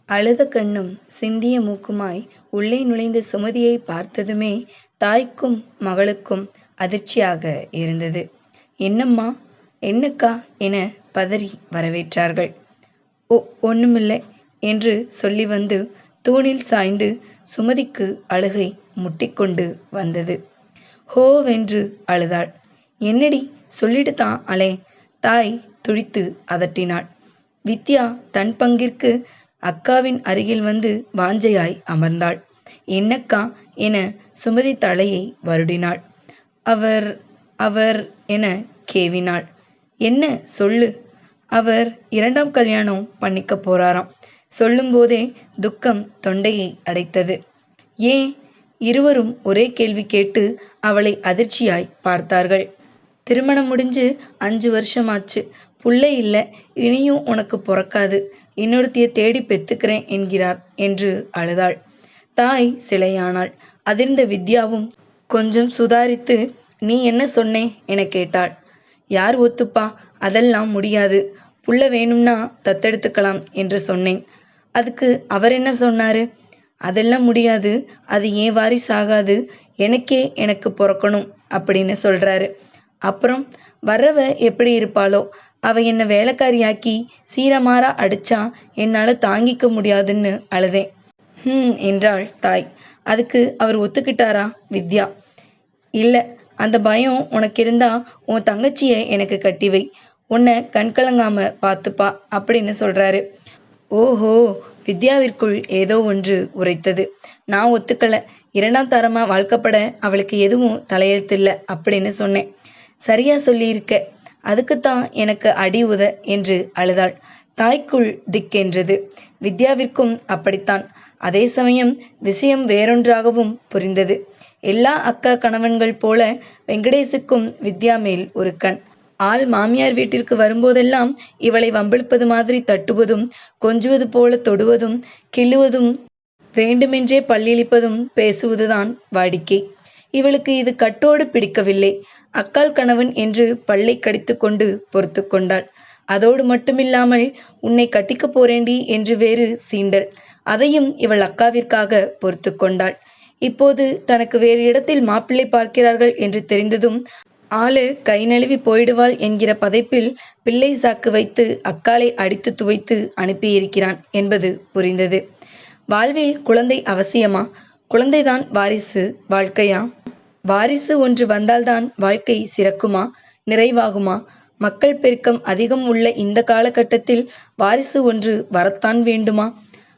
அழுத கண்ணும் சிந்திய மூக்குமாய் உள்ளே நுழைந்த சுமதியை பார்த்ததுமே தாய்க்கும் மகளுக்கும் அதிர்ச்சியாக இருந்தது. என்னம்மா, என்னக்கா என பதறி வரவேற்றார்கள். ஒண்ணுமில்லை என்று சொல்லி வந்து தூணில் சாய்ந்து சுமதிக்கு அழுகை முட்டிக்கொண்டு வந்தது. ஹோவென்று அழுதாள். என்னடி, சொல்லிட்டு தான் அலே. தாய் துடித்து அதட்டினாள். வித்யா தன் பங்கிற்கு அக்காவின் அருகில் வந்து வாஞ்சையாய் அமர்ந்தாள். என்னக்கா என சுமதி தலையை வருடினாள். அவர் அவர் என கேவினாள். என்ன சொல்லு. அவர் 2ஆம் கல்யாணம் பண்ணிக்க போறாராம். சொல்லும்போதே துக்கம் தொண்டையை அடைத்தது. ஏன்? இருவரும் ஒரே கேள்வி கேட்டு அவளை அதிர்ச்சியாய் பார்த்தார்கள். திருமணம் முடிஞ்சு 5 வருஷமாச்சு. புள்ளை இல்லை, இனியும் உனக்கு பொறக்காது, இன்னொருத்திய தேடி பெத்துக்கிறேன் என்கிறார் என்று அழுதாள். தாய் சிலையானாள். அதிர்ந்த வித்யாவும் கொஞ்சம் சுதாரித்து, நீ என்ன சொன்னே என கேட்டாள். யார் ஒத்துப்பா? அதெல்லாம் முடியாது. புள்ள வேணும்னா தத்தெடுத்துக்கலாம் என்று சொன்னேன். அதுக்கு அவர் என்ன சொன்னாரு? அதெல்லாம் முடியாது, அது ஏன் வாரிசாகாது, எனக்கு பொறக்கணும் அப்படின்னு சொல்றாரு. அப்புறம் வர்றவ எப்படி இருப்பாளோ, அவ என்ன வேலைக்காரியாக்கி சீரமாரா அடிச்சா என்னால தாங்கிக்க முடியாதுன்னு அழுதேன் என்றாள் தாய். அதுக்கு அவர் ஒத்துக்கிட்டாரா? வித்யா, இல்ல, அந்த பயம் உனக்கு இருந்தா உன் தங்கச்சிய எனக்கு கட்டிவை, உன்னை கண்கலங்காம பார்த்துப்பா அப்படின்னு சொல்றாரு. ஓஹோ! வித்யாவிற்குள் ஏதோ ஒன்று உரைத்தது. நான் ஒத்துக்கல. 2ஆம் தரமா வாழ்க்கப்பட அவளுக்கு எதுவும் தலையெழுத்தில்ல அப்படின்னு சொன்னேன். சரியா சொல்லியிருக்க. அதுக்குத்தான் எனக்கு அடி உத என்று அழுதாள். தாய்க்குள் திக்கென்றது. வித்யாவிற்கும் அப்படித்தான். அதே சமயம் விஷயம் வேறொன்றாகவும் புரிந்தது. எல்லா அக்கா கணவன்கள் போல வெங்கடேசுக்கும் வித்யா மேல் ஒரு கண். ஆள் மாமியார் வீட்டிற்கு வரும்போதெல்லாம் இவளை வம்பிழுப்பது மாதிரி தட்டுவதும், கொஞ்சுவது போல தொடுவதும், கிள்ளுவதும், வேண்டுமென்றே பல்லிழிப்பதும் பேசுவதுதான் வாடிக்கை. இவளுக்கு இது கட்டோடு பிடிக்கவில்லை. அக்காள் கணவன் என்று பல்லை கடித்து கொண்டு பொறுத்து கொண்டாள். அதோடு மட்டுமில்லாமல் உன்னை கட்டிக்கப் போறேண்டி என்று வேறு சீண்டல். அதையும் இவள் அக்காவிற்காக பொறுத்து கொண்டாள். இப்போது தனக்கு வேறு இடத்தில் மாப்பிள்ளை பார்க்கிறார்கள் என்று தெரிந்ததும் ஆளு கை நழுவி போயிடுவாள் என்கிற பதைப்பில் பிள்ளை சாக்கு வைத்து அக்காளை அடித்து துவைத்து அனுப்பியிருக்கிறான் என்பது புரிந்தது. வாழ்வில் குழந்தை அவசியமா? குழந்தைதான் வாரிசு வாழ்க்கையா? வாரிசு ஒன்று வந்தால்தான் வாழ்க்கை சிறக்குமா, நிறைவாகுமா? மக்கள் பெருக்கம் அதிகம் உள்ள இந்த காலகட்டத்தில் வாரிசு ஒன்று வரத்தான் வேண்டுமா?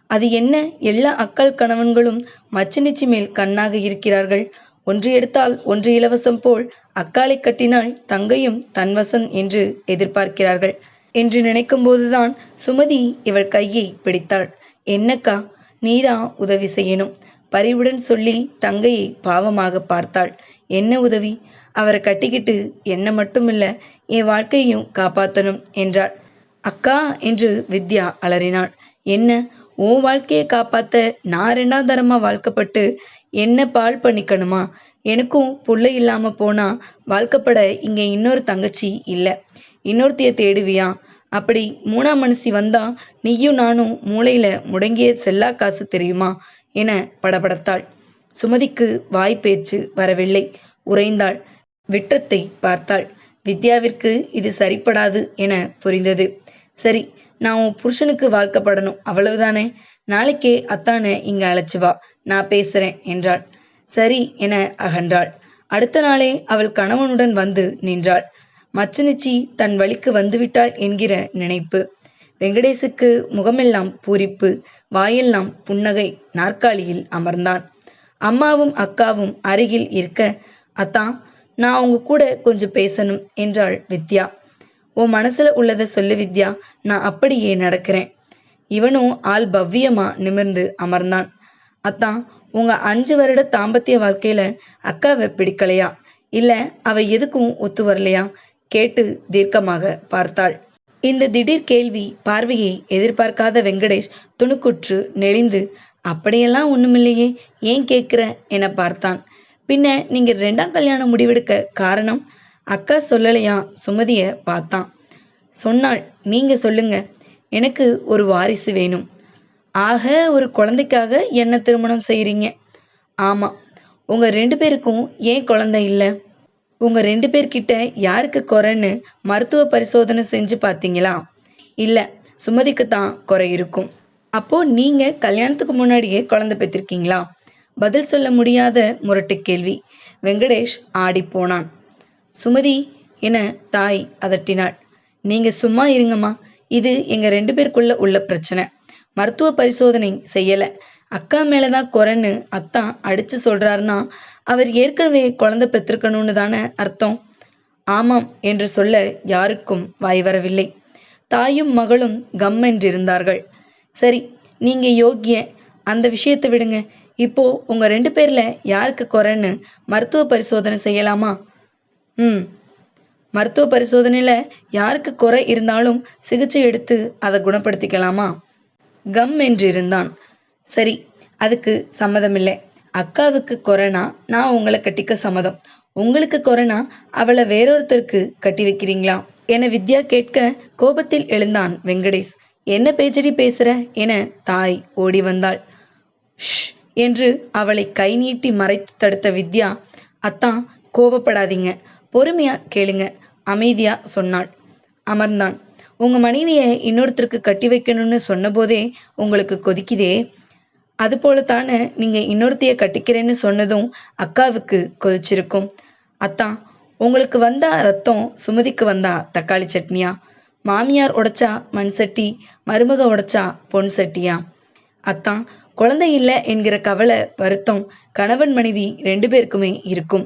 அது என்ன, எல்லா அக்காள் கணவன்களும் மச்சினிச்சி மேல் கண்ணாக இருக்கிறார்கள். ஒன்று எடுத்தால் ஒன்று இலவசம் போல் அக்காளை கட்டினால் தங்கையும் தன்வசம் என்று எதிர்பார்க்கிறார்கள் என்று நினைக்கும்போதுதான் சுமதி இவள் கையை பிடித்தாள். என்னக்கா, நீதான் உதவி செய்யணும். பரிவுடன் சொல்லி தங்கையை பாவமாக பார்த்தாள். என்ன உதவி? அவரை கட்டிக்கிட்டு என்ன மட்டுமில்ல, என் வாழ்க்கையையும் காப்பாற்றணும் என்றாள். அக்கா என்று வித்யா அலறினாள். என்ன, உன் வாழ்க்கையை காப்பாத்த நான் 2ஆம் தரமா வாழ்க்கப்பட்டு என்ன பால் பண்ணிக்கணுமா? எனக்கும் புள்ள இல்லாம போனா வாழ்க்கப்பட இங்க இன்னொரு தங்கச்சி இல்லை, இன்னொருத்தைய தேடுவியா? அப்படி 3ஆம் மனுஷி வந்தா நீயும் நானும் மூளையில முடங்கிய செல்லா காசு தெரியுமா என படபடத்தாள். சுமதிக்கு வாய்ப்பேச்சு வரவில்லை. உறைந்தாள். விட்டத்தை பார்த்தாள். வித்யாவிற்கு இது சரிப்படாது என புரிந்தது. சரி, நான் உன் புருஷனுக்கு வாழ்க்கப்படணும், அவ்வளவுதானே. நாளைக்கே அத்தானை இங்க அழைச்சு வா, நான் பேசுறேன் என்றாள். சரி என அகன்றாள். அடுத்த நாளே அவள் கணவனுடன் வந்து நின்றாள். மச்சனிச்சி தன் வழிக்கு வந்துவிட்டாள் என்கிற நினைப்பு. வெங்கடேசுக்கு முகமெல்லாம் பூரிப்பு, வாயெல்லாம் புன்னகை. நாற்காலியில் அமர்ந்தான். அம்மாவும் அக்காவும் அருகில் இருக்க, அத்தான், நான் அவங்க கூட கொஞ்சம் பேசணும் என்றாள் வித்யா. உன் மனசுல உள்ளதை சொல்லு வித்யா, நான் அப்படியே நடக்கிறேன். இவனும் ஆள் பவ்யமா நிமிர்ந்து அமர்ந்தான். அத்தான், உங்க 5 வருட தாம்பத்திய வாழ்க்கையில அக்காவை பிடிக்கலையா, இல்ல அவ எதுக்கும் ஒத்து வரலையா கேட்டு தீர்க்கமாக பார்த்தாள். இந்த திடீர் கேள்வி பார்வையை எதிர்பார்க்காத வெங்கடேஷ் துணுக்குற்று நெளிந்து, அப்படியெல்லாம் ஒண்ணுமில்லையே, ஏன் கேட்கிற என பார்த்தான். பின்ன நீங்க 2ஆம் கல்யாணம் முடிவெடுக்க காரணம்? அக்கா சொல்லலையா? சுமதிய பார்த்தான். சொன்னாள். நீங்க சொல்லுங்க. எனக்கு ஒரு வாரிசு வேணும். ஆக ஒரு குழந்தைக்காக என்ன திருமணம் செய்கிறீங்க? ஆமாம். உங்க 2 பேருக்கும் ஏன் குழந்தை இல்ல? உங்க 2 பேர்கிட்ட யாருக்கு குறைன்னு மருத்துவ பரிசோதனை செஞ்சு பார்த்தீங்களா? இல்ல. சுமதிக்கு தான் குறை இருக்கும். அப்போ நீங்க கல்யாணத்துக்கு முன்னாடியே குழந்தை பெற்றிருக்கீங்களா? பதில் சொல்ல முடியாத முரட்டு கேள்வி. வெங்கடேஷ் ஆடிப்போனான். சுமதி என தாய் அதட்டினாள். நீங்க சும்மா இருங்கம்மா. இது எங்க 2 பேருக்குள்ள உள்ள பிரச்சனை. மருத்துவ பரிசோதனை செய்யல. அக்கா மேல தான் குறைன்னு அத்தான் அடிச்சு சொல்றாருன்னா, அவர் ஏற்கனவே குழந்தை பெற்றிருக்கணும்னு தானே அர்த்தம். ஆமாம் என்று சொல்ல யாருக்கும் வாய் வரவில்லை. தாயும் மகளும் கம்மென்றிருந்தார்கள். சரி, நீங்க யோக்கிய. அந்த விஷயத்தை விடுங்க. இப்போ உங்க 2 பேர்ல யாருக்கு குறைன்னு மருத்துவ பரிசோதனை செய்யலாமா? ம். மருத்துவ பரிசோதனையில யாருக்கு குறை இருந்தாலும் சிகிச்சை எடுத்து அதை குணப்படுத்திக்கலாமா? கம் என்றிருந்தான். சரி, அதுக்கு சம்மதமில்லை. அக்காவுக்கு குறைனா நான் உங்களை கட்டிக்க சம்மதம். உங்களுக்கு குறைனா அவளை வேறொருத்தருக்கு கட்டி வைக்கிறீங்களா என வித்யா கேட்க கோபத்தில் எழுந்தான் வெங்கடேஷ். என்ன பேச்சடி பேசுற என தாய் ஓடி வந்தாள். ஷ் என்று அவளை கை நீட்டி மறைத்து தடுத்த வித்யா, அத்தான் கோபப்படாதீங்க, பொறுமையா கேளுங்க, அமைதியா சொன்னாள். அமர்ந்தான். உங்க மனைவியை இன்னொருத்தருக்கு கட்டி வைக்கணும்னு சொன்னபோதே உங்களுக்கு கொதிக்குதே, அது போலத்தானே நீங்க இன்னொருத்தைய கட்டிக்கிறேன்னு சொன்னதும் அக்காவுக்கு கொதிச்சிருக்கும். அத்தான், உங்களுக்கு வந்தா ரத்தம், சுமதிக்கு வந்தா தக்காளி சட்னியா? மாமியார் உடைச்சா மண் சட்டி, மருமக உடைச்சா பொன் சட்டியா? அத்தான், குழந்தை இல்லை என்கிற கவலை, வருத்தம் கணவன் மனைவி 2 பேருக்குமே இருக்கும்.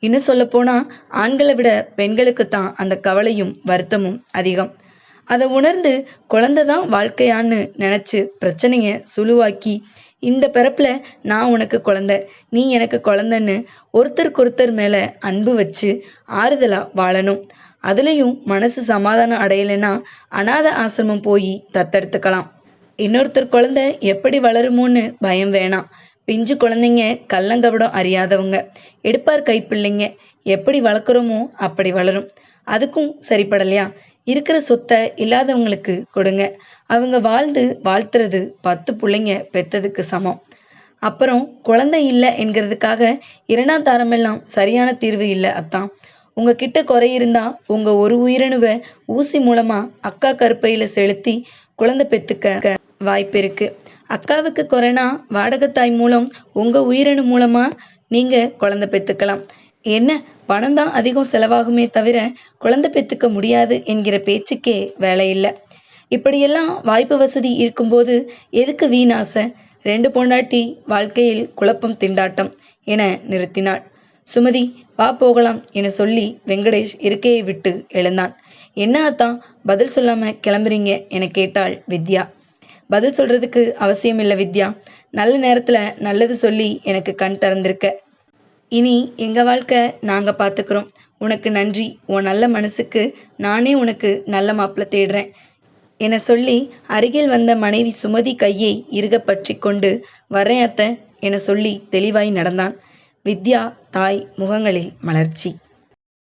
இன்னும் சொல்லப்போனா ஆண்களை விட பெண்களுக்கு தான் அந்த கவலையும் வருத்தமும் அதிகம். அதை உணர்ந்து குழந்தை தான் வாழ்க்கையான்னு நினச்சி பிரச்சனைய சுழுவாக்கி, இந்த பிறப்புல நான் உனக்கு குழந்தை, நீ எனக்கு குழந்தைன்னு ஒருத்தருக்கொருத்தர் மேலே அன்பு வச்சு ஆறுதலாக வாழணும். அதுலேயும் மனசு சமாதானம் அடையலைன்னா அநாத ஆசிரமம் போய் தத்தெடுத்துக்கலாம். இன்னொருத்தர் குழந்தை எப்படி வளருமோன்னு பயம் வேணாம். பிஞ்சு குழந்தைங்க கள்ளங்கபடம் அறியாதவங்க, எடுப்பார் கைப்பிள்ளைங்க. எப்படி வளர்க்குறோமோ அப்படி வளரும். அதுக்கும் சரிப்படலையா? இருக்கிற சொத்தை இல்லாதவங்களுக்கு கொடுங்க. அவங்க வாழ்ந்து வாழ்த்துறது 10 பிள்ளைங்க பெத்ததுக்கு சமம். அப்புறம் குழந்தை இல்லை என்கிறதுக்காக 2ஆம் தாரமெல்லாம் சரியான தீர்வு இல்லை அத்தான். உங்ககிட்ட குறை இருந்தா உங்க ஒரு உயிரணுவை ஊசி மூலமா அக்கா கருப்பையில செலுத்தி குழந்தை பெத்துக்க வாய்ப்பு இருக்கு. அக்காவுக்கு குறைனா வாடகத்தாய் மூலம் உங்க உயிரணு மூலமா நீங்க குழந்தை பெத்துக்கலாம். என்ன, பணம் தான் அதிகம் செலவாகுமே தவிர குழந்தை பெத்துக்க முடியாது என்கிற பேச்சுக்கே வேலை இல்லை. இப்படியெல்லாம் வாய்ப்பு வசதி இருக்கும்போது எதுக்கு வீணாசை? 2 பொண்டாட்டி வாழ்க்கையில் குழப்பம் திண்டாட்டம் என நிறுத்தினாள். சுமதி, வா போகலாம் என சொல்லி வெங்கடேஷ் இருக்கையை விட்டு எழுந்தான். என்ன அத்தான் பதில் சொல்லாம கிளம்புறீங்க என கேட்டாள் வித்யா. பதில் சொல்றதுக்கு அவசியம் இல்லை வித்யா. நல்ல நேரத்துல நல்லது சொல்லி எனக்கு கண் திறந்திருக்க. இனி எங்க வாழ்க்கை நாங்க பார்த்துக்கிறோம். உனக்கு நன்றி. உன் நல்ல மனசுக்கு நானே உனக்கு நல்ல மாப்பிள்ளை தேடுறேன் என சொல்லி அருகில் வந்த மனைவி சுமதி கையை இறுக பற்றி கொண்டு வரேன் அத்தை என சொல்லி தெளிவாய் நடந்தான். வித்யா தாய் முகங்களில் மலர்ச்சி.